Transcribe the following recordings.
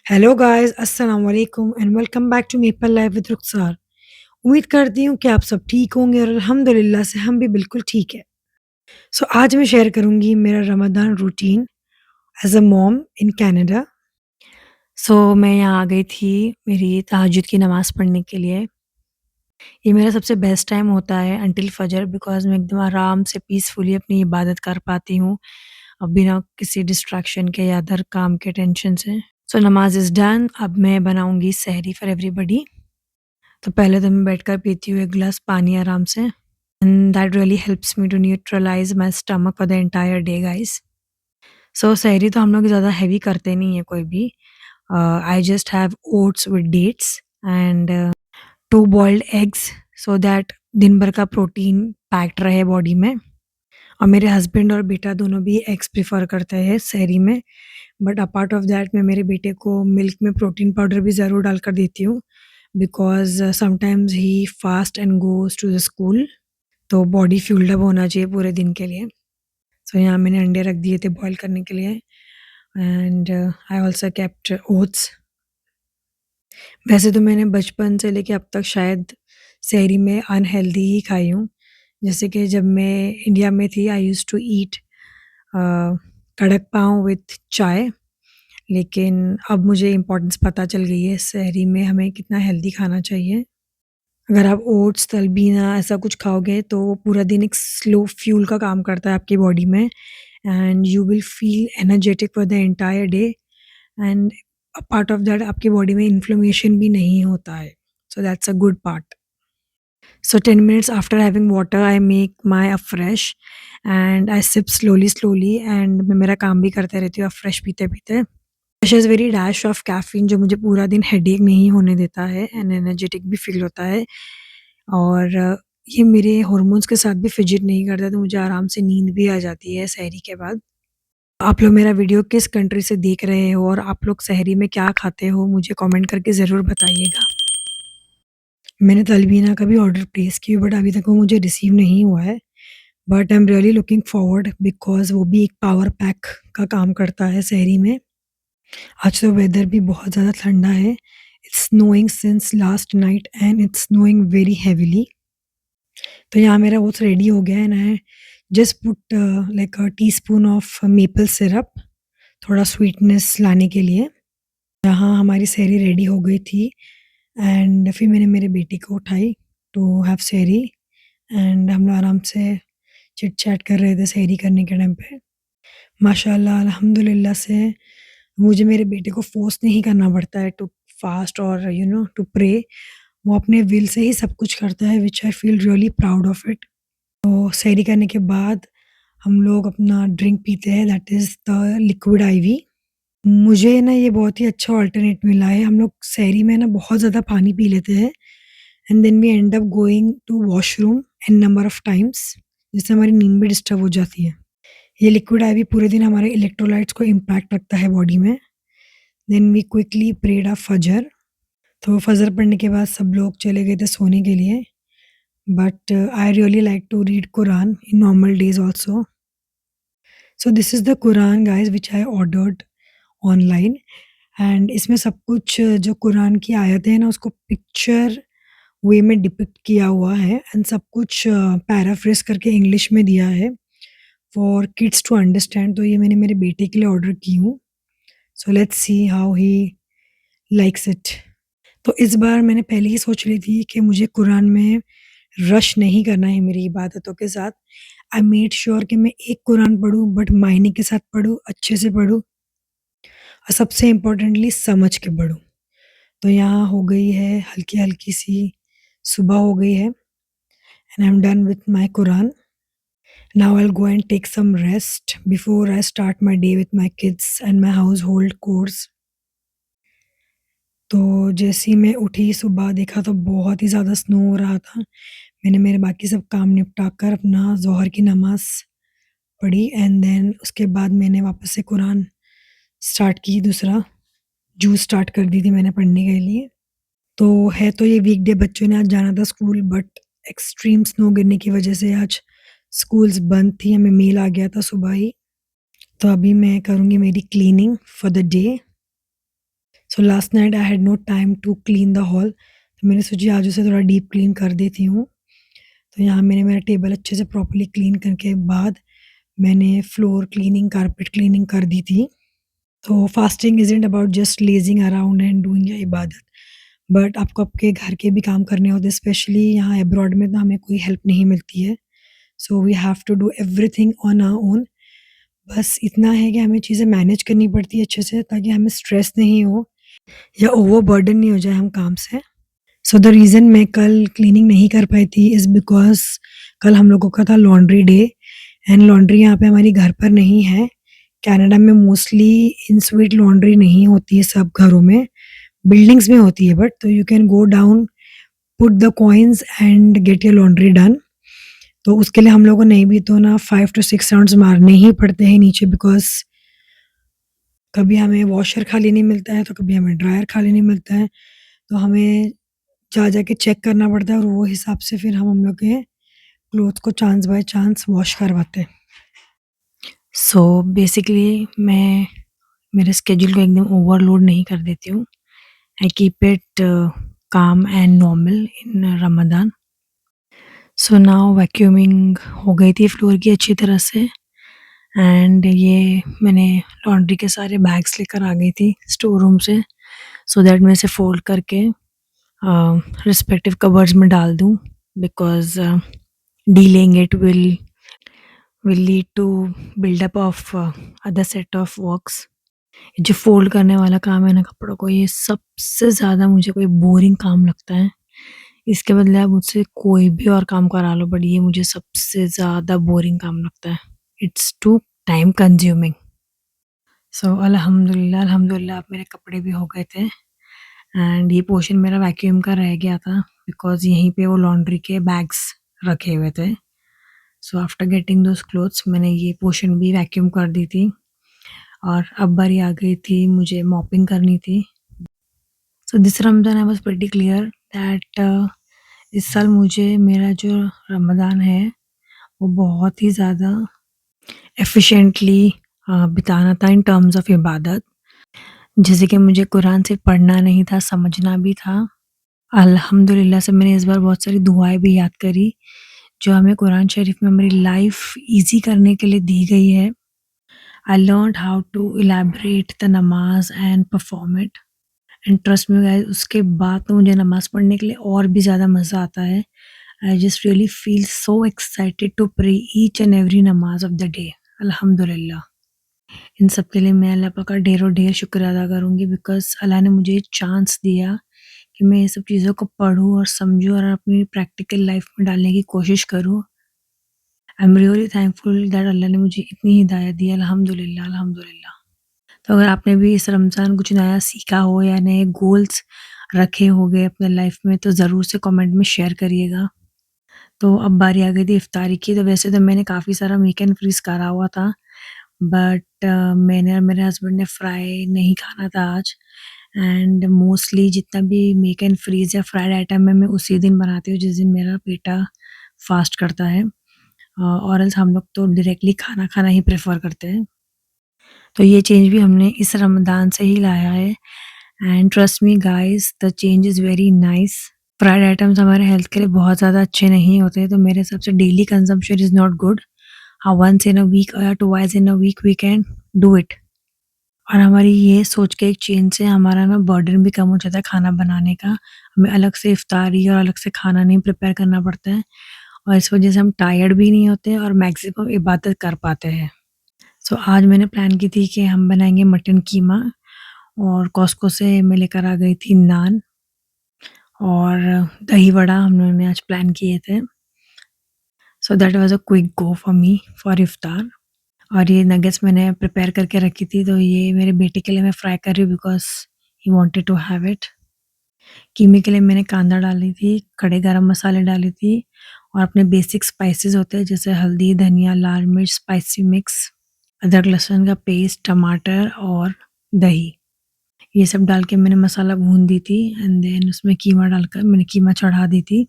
Hello guys अस्सलाम वालेकुम and welcome back to Maple Life with Rukhsar. उम्मीद करती हूँ कि आप सब ठीक होंगे और अल्हम्दुलिल्लाह से हम भी बिल्कुल ठीक है। सो आज मैं शेयर करूँगी मेरा Ramzan routine as a mom in Canada. मैं यहाँ आ गई थी मेरी तहज्जुद की नमाज़ पढ़ने के लिए। ये मेरा सबसे बेस्ट टाइम होता है अंटिल फजर बिकॉज़ मैं एकदम आराम से पीसफुली अपनी इबादत कर पाती हूँ, बिना किसी डिस्ट्रैक्शन के या अदर काम के टेंशन से। नमाज़ इज़ डन, अब मैं बनाऊँगी सहरी फॉर एवरीबॉडी। तो पहले तो मैं बैठकर पीती हूँ 1 ग्लास पानी आराम से and that really helps me to neutralize my stomach for the entire day guys. सहरी तो हम लोग ज़्यादा हेवी करते नहीं है कोई भी। I just have oats with dates and 2 boiled eggs so that दिन भर का प्रोटीन पैक्ड रहे बॉडी में। और मेरे हस्बैंड और बेटा दोनों भी एग्स प्रेफ़र करते हैं सहरी में। बट अपार्ट ऑफ दैट मैं मेरे बेटे को मिल्क में प्रोटीन पाउडर भी ज़रूर डालकर देती हूँ because sometimes he fast and goes to the school, तो बॉडी फ़िल्ड अप होना चाहिए पूरे दिन के लिए। यहाँ मैंने अंडे रख दिए थे बॉयल करने के लिए and I also kept oats. वैसे तो मैंने बचपन से लेके अब तक शायद सहरी में अनहेल्दी ही खाई हूँ। जैसे कि जब मैं इंडिया में थी आई यूज्ड टू ईट कड़क पाव विथ चाय, लेकिन अब मुझे इम्पोर्टेंस पता चल गई है सहरी में हमें कितना हेल्दी खाना चाहिए। अगर आप ओट्स, तलबीना ऐसा कुछ खाओगे तो वो पूरा दिन एक स्लो फ्यूल का काम करता है आपकी बॉडी में and you will feel energetic for the entire day and a part of that आपकी बॉडी में इन्फ्लेमेशन भी नहीं होता है। That's a good part. 10 minutes after having water I make my afresh and I sip slowly and मैं मेरा काम भी करते रहती हूँ अफ्रेश पीते-पीते। Afresh is very dash of caffeine जो मुझे पूरा दिन हेडेक नहीं होने देता है एंड एनर्जेटिक भी फ़ील होता है और ये मेरे हॉर्मोन्स के साथ भी फिजिट नहीं करता, तो मुझे आराम से नींद भी आ जाती है सहरी के बाद। आप लोग मेरा वीडियो किस कंट्री से देख रहे हो और आप लोग सहरी में क्या खाते हो मुझे कमेंट करके ज़रूर बताइएगा। मैंने तलबीना का भी ऑर्डर प्लेस किया बट अभी तक वो मुझे रिसीव नहीं हुआ है। But I am really looking forward because वो भी एक पावर पैक का काम करता है सहरी में। आज तो वेदर भी बहुत ज़्यादा ठंडा है। It's snowing since last night and it's snowing very heavily. तो यहाँ मेरा ओट्स रेडी हो गया and I just put like a teaspoon of maple syrup, थोड़ा स्वीटनेस लाने के लिए। यहाँ हमारी सहरी रेडी हो गई थी एंड फिर मैंने मेरे बेटे को उठाई टू हैव सहरी एंड हम लोग आराम से चिट-चैट कर रहे थे सहरी करने के टाइम पे। माशाल्लाह अल्हम्दुलिल्लाह से मुझे मेरे बेटे को फ़ोर्स नहीं करना पड़ता है टू फास्ट और टू प्रे। वो अपने विल से ही सब कुछ करता है which I feel really proud of it. तो सहरी करने के बाद हम लोग अपना ड्रिंक पीते हैं that is the liquid IV. मुझे ना ये बहुत ही अच्छा अल्टरनेट मिला है। हम लोग सहरी में ना बहुत ज़्यादा पानी पी लेते हैं and then we end up going to washroom an number of times, जिससे हमारी नींद भी डिस्टर्ब हो जाती है। ये लिक्विड आईवी पूरे दिन हमारे इलेक्ट्रोलाइट्स को इम्पैक्ट रखता है बॉडी में। देन वी क्विकली प्रेड अ फजर। तो फजर पढ़ने के बाद सब लोग चले गए थे सोने के लिए but I really like to read Quran in normal days also. This is the Quran guys which I ordered online and इसमें सब कुछ जो कुरान की आयतें हैं ना उसको पिक्चर वे में डिपिक्ट किया हुआ है एंड सब कुछ पैराफ्रेज़ करके इंग्लिश में दिया है फॉर किड्स टू अंडरस्टैंड। तो ये मैंने मेरे बेटे के लिए ऑर्डर की हूँ। Let's see how he likes it. तो इस बार मैंने पहले ही सोच ली थी कि मुझे कुरान में रश नहीं करना है मेरी इबादतों के साथ। आई मेड श्योर कि मैं एक कुरान पढूँ बट मायने के साथ पढूँ, अच्छे से पढूँ और सबसे इम्पोर्टेंटली समझ के पढूँ। तो यहाँ हो गई है हल्की-हल्की सी सुबह हो गई है and I am done with my Quran. Now I will go and take some rest before I start my day with my kids and my household chores. तो जैसे ही मैं उठी सुबह देखा तो बहुत ही ज़्यादा स्नो हो रहा था। मैंने मेरे बाकी सब काम निपटा कर अपना ज़ोहर की नमाज़ पढ़ी एंड देन उसके बाद मैंने वापस से कुरान स्टार्ट की दूसरा, जूज़ स्टार्ट कर दी थी मैंने पढ़ने के लिए। तो है तो ये वीकडे बच्चों ने आज जाना था स्कूल बट एक्सट्रीम स्नो गिरने की वज़ह से आज स्कूल्स बंद थी, हमें मेल आ गया था सुबह ही। तो अभी मैं करूँगी मेरी cleaning for the day. So last night I had no time to clean the hall, तो मैंने सोची आज उसे थोड़ा डीप क्लीन कर देती हूँ। तो यहाँ मैंने मेरा टेबल अच्छे से प्रॉपर्ली क्लीन करके बाद मैंने फ्लोर क्लीनिंग, कारपेट क्लीनिंग कर दी थी। तो fasting isn't about just lazing around and doing your इबादत, बट आपको आपके घर के भी काम करने होते हैं, स्पेशली यहाँ अब्रॉड में तो हमें कोई हेल्प नहीं मिलती है। So we have to do everything on our own. बस इतना है कि हमें चीज़ें मैनेज करनी पड़ती है अच्छे से, ताकि हमें स्ट्रेस नहीं हो या ओवरबर्डन नहीं हो जाए हम काम से। सो द रीज़न मैं कल क्लीनिंग नहीं कर पाई थी इज़ बिकॉज़ कल हम लोगों का था लॉन्ड्री डे, एंड लॉन्ड्री यहाँ पे हमारी घर पर नहीं है। कनाडा में मोस्टली इन स्वीट लॉन्ड्री नहीं होती है सब घरों में, बिल्डिंग्स में होती है, बट तो you can go down, put the coins and get your laundry done. तो उसके लिए हम लोगों को नहीं भी तो ना 5 टू 6 राउंड्स मारने ही पड़ते हैं नीचे, बिकॉज़ कभी हमें वॉशर खाली नहीं मिलता है, तो कभी हमें ड्रायर खाली नहीं मिलता है। तो हमें जा के चेक करना पड़ता है, और वो हिसाब से फिर हम लोग के क्लोथ्स को चांस बाय चांस वॉश करवाते हैं। सो बेसिकली मैं मेरे स्केड्यूल को एकदम ओवरलोड नहीं कर देती हूँ। आई कीप इट काम and normal in Ramzan. So now vacuuming हो गई थी फ्लोर की अच्छी तरह से, एंड ये मैंने लॉन्ड्री के सारे बैग्स लेकर आ गई थी स्टोर रूम से, सो दैट मैं इसे फ़ोल्ड करके रिस्पेक्टिव कबर्ड्स में डाल दूँ, because delaying it will lead to buildup of other set of works. जो फ़ोल्ड करने वाला काम है ना कपड़ों को, ये सबसे ज़्यादा मुझे कोई बोरिंग काम लगता है। इसके बदले आप मुझसे कोई भी और काम करा लो, बट ये मुझे सबसे ज़्यादा बोरिंग काम लगता है। It's too time consuming. So अल्हम्दुलिल्लाह अल्हम्दुलिल्लाह अब मेरे कपड़े भी हो गए थे, एंड ये पोर्शन मेरा वैक्यूम का रह गया था, बिकॉज़ यहीं पे वो लॉन्ड्री के बैग्स रखे हुए थे। So after getting those clothes मैंने ये पोर्शन भी वैक्यूम कर दी थी, और अब बारी आ गई थी मुझे मॉपिंग करनी थी। So this Ramzan I was pretty clear that इस साल मुझे मेरा जो रमज़ान है वो बहुत ही ज़्यादा एफ़िशिएंटली बिताना था इन टर्म्स ऑफ इबादत। जैसे कि मुझे कुरान सिर्फ़ पढ़ना नहीं था, समझना भी था। अल्हम्दुलिल्लाह से मैंने इस बार बहुत सारी दुआएँ भी याद करी, जो हमें कुरान शरीफ में हमारी लाइफ़ ईज़ी करने के लिए दी गई है। I learned how to elaborate the नमाज़ and perform it, and trust me guys, उसके बाद तो मुझे नमाज़ पढ़ने के लिए और भी ज़्यादा मज़ा आता है। I just really feel so excited to pray each and every नमाज़ ऑफ द डे। अल्हम्दुलिल्लाह। इन सब के लिए मैं अल्लाह पाक का ढेरों ढेर शुक्र अदा करूँगी, बिकॉज़ अल्लाह ने मुझे चांस दिया कि मैं ये सब चीज़ों को पढूँ और समझूँ और अपनी प्रैक्टिकल लाइफ़ में डालने की कोशिश करूँ। I am really thankful that अल्लाह ने मुझे इतनी हिदायत दी। अल्हम्दुलिल्लाह, अल्हम्दुलिल्लाह। तो अगर आपने भी इस रमज़ान कुछ नया सीखा हो या नए गोल्स रखे होंगे अपने लाइफ में, तो ज़रूर से कमेंट में शेयर करिएगा। तो अब बारी आ गई थी इफ्तारी की, तो वैसे तो मैंने काफ़ी सारा मेक एंड फ्रीज़ करा हुआ था, बट मैंने और मेरे हस्बैंड ने फ्राई नहीं खाना था आज, एंड मोस्टली जितना भी मेक एंड फ्रीज़ या फ्राइड आइटम है मैं उसी दिन बनाती हूँ जिस दिन मेरा बेटा फ़ास्ट करता है, और एल्स हम लोग तो डायरेक्टली खाना खाना ही प्रेफ़र करते हैं। तो ये चेंज भी हमने इस रमज़ान से ही लाया है, and trust me guys the change is very nice. Fried items हमारे हेल्थ के लिए बहुत ज़्यादा अच्छे नहीं होते, तो मेरे हिसाब से daily consumption is not good. हाँ, वंस इन अ वीक या twice in a week we can do it. और हमारी ये सोच के एक चेंज से हमारा ना बर्डन भी कम हो जाता है खाना बनाने का। हमें अलग से इफ्तारी और अलग से खाना नहीं प्रिपेयर करना पड़ता है, और इस वजह से हम टायर्ड भी नहीं होते और मैक्सिमम इबादत कर पाते हैं। सो आज मैंने प्लान की थी कि हम बनाएँगे मटन कीमा, और कॉस्को से मैं लेकर आ गई थी नान और दही वड़ा हम लोगों ने आज प्लान किए थे। So that was a quick go for me for इफ्तार। और ये नगेट्स मैंने प्रिपेयर करके रखी थी, तो ये मेरे बेटे के लिए मैं फ्राई कर रही हूँ because he wanted to have it. कीमे के लिए मैंने कांदा डाली थी, खड़े गरम मसाले डाली थी, और अपने बेसिक स्पाइसेस होते हैं जैसे हल्दी, धनिया, लाल मिर्च, स्पाइसी मिक्स, अदरक लहसुन का पेस्ट, टमाटर और दही। ये सब डाल के मैंने मसाला भून दी थी, एंड देन उसमें कीमा डालकर मैंने कीमा चढ़ा दी थी,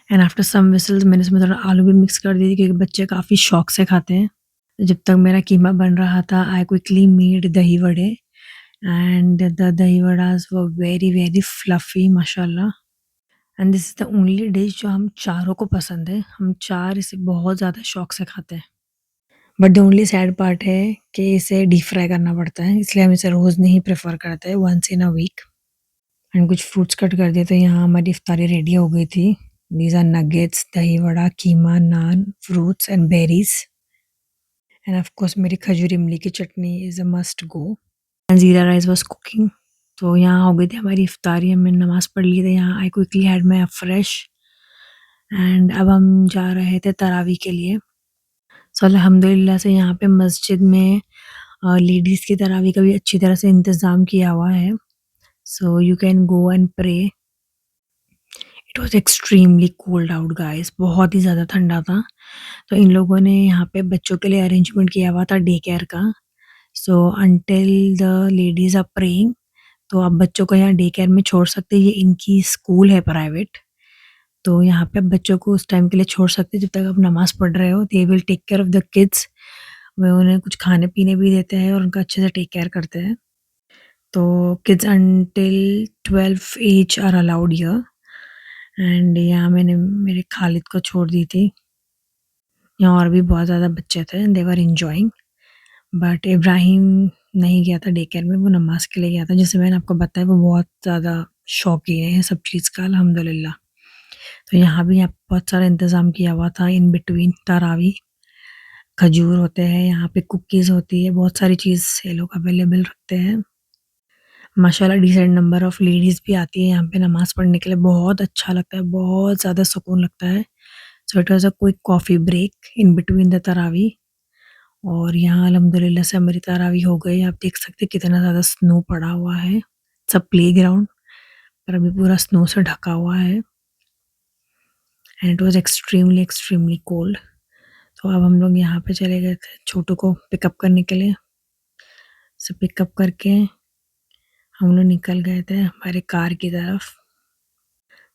एंड आफ्टर सम व्हिसल्स मैंने इसमें थोड़ा आलू भी मिक्स कर दी थी क्योंकि बच्चे काफ़ी शौक से खाते हैं। जब तक मेरा कीमा बन रहा था आई क्विकली मेड दही वड़े, and the dahi vadas were very very fluffy माशाल्लाह। And this is the only dish जो हम चारों को पसंद है। हम चार इसे बहुत ज़्यादा शौक से खाते हैं। But the only sad part है कि इसे डीप फ्राई करना पड़ता है, इसलिए हम इसे रोज़ नहीं प्रेफ़र करते, once in a week. And कुछ फ्रूट्स कट कर दिए तो यहाँ हमारी इफ्तारी रेडी हो गई थी। These are nuggets, dahi vada, keema, naan, fruits and berries. And of course मेरी खजूर इमली की chutney is a must go. And jeera rice was cooking. तो यहाँ हो गई थी हमारी इफ्तारी, हमने नमाज़ पढ़ ली थी यहाँ। I quickly had my fresh and अब हम जा रहे थे तरावी के लिए। सो अल्हम्दुलिल्लाह से यहाँ पे मस्जिद में लेडीज़ की तरावी का भी अच्छी तरह से इंतज़ाम किया हुआ है। So you can go and pray. It was extremely cold out guys, बहुत ही ज़्यादा ठंडा था। तो इन लोगों ने यहाँ पे बच्चों के लिए अरेंजमेंट किया हुआ था डे केयर का। So until the ladies are praying, तो आप बच्चों को यहाँ डे केयर में छोड़ सकते हैं। ये इनकी स्कूल है प्राइवेट, तो यहाँ पे आप बच्चों को उस टाइम के लिए छोड़ सकते हैं जब तक आप नमाज़ पढ़ रहे हो। They will take care of the kids. वो उन्हें कुछ खाने-पीने भी देते हैं और उनका अच्छे से टेक केयर करते हैं। तो kids until 12 age are allowed here. And यहाँ मैंने मेरे खालिद को छोड़ दी थी। यहाँ और भी बहुत ज़्यादा बच्चे थे, दे वर एन्जॉयिंग। बट इब्राहिम नहीं गया था डे केयर में, वो नमाज़ के लिए गया था। जैसे मैंने आपको बताया वो बहुत ज़्यादा शौकीन है ये सब चीज़ का अल्हम्दुलिल्लाह। तो यहाँ भी यहाँ बहुत सारा इंतज़ाम किया हुआ था इन बिटवीन तरावी। खजूर होते हैं, यहाँ पे कुकीज़ होती है, बहुत सारी चीज़ ये लोग अवेलेबल रखते हैं। माशाल्लाह डिसेंट नंबर ऑफ़ लेडीज़ भी आती है यहाँ पे नमाज़ पढ़ने के लिए, बहुत अच्छा लगता है, बहुत ज़्यादा सुकून लगता है। So it was a quick coffee break in between the तरावी। और यहाँ अल्हम्दुलिल्लाह से हमारी तरावी हो गई। आप देख सकते हैं कितना ज़्यादा स्नो पड़ा हुआ है। इट्स अ प्लेग्राउंड, पर अभी पूरा स्नो से ढका हुआ है and it was extremely extremely cold. तो अब हम लोग यहाँ पे चले गए थे छोटू को पिकअप करने के लिए। सो पिकअप करके हम लोग निकल गए थे हमारे कार की तरफ।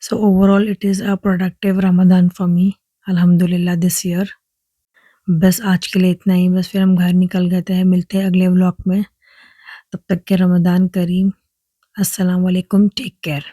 So overall it is a productive Ramzan for me अल्हम्दुलिल्लाह दिस ईयर। बस आज के लिए इतना ही, बस फिर हम घर निकल गए थे। मिलते हैं अगले व्लॉग में, तब तक के रमज़ान करीम। अस्सलाम वालेकुम, टेक केयर।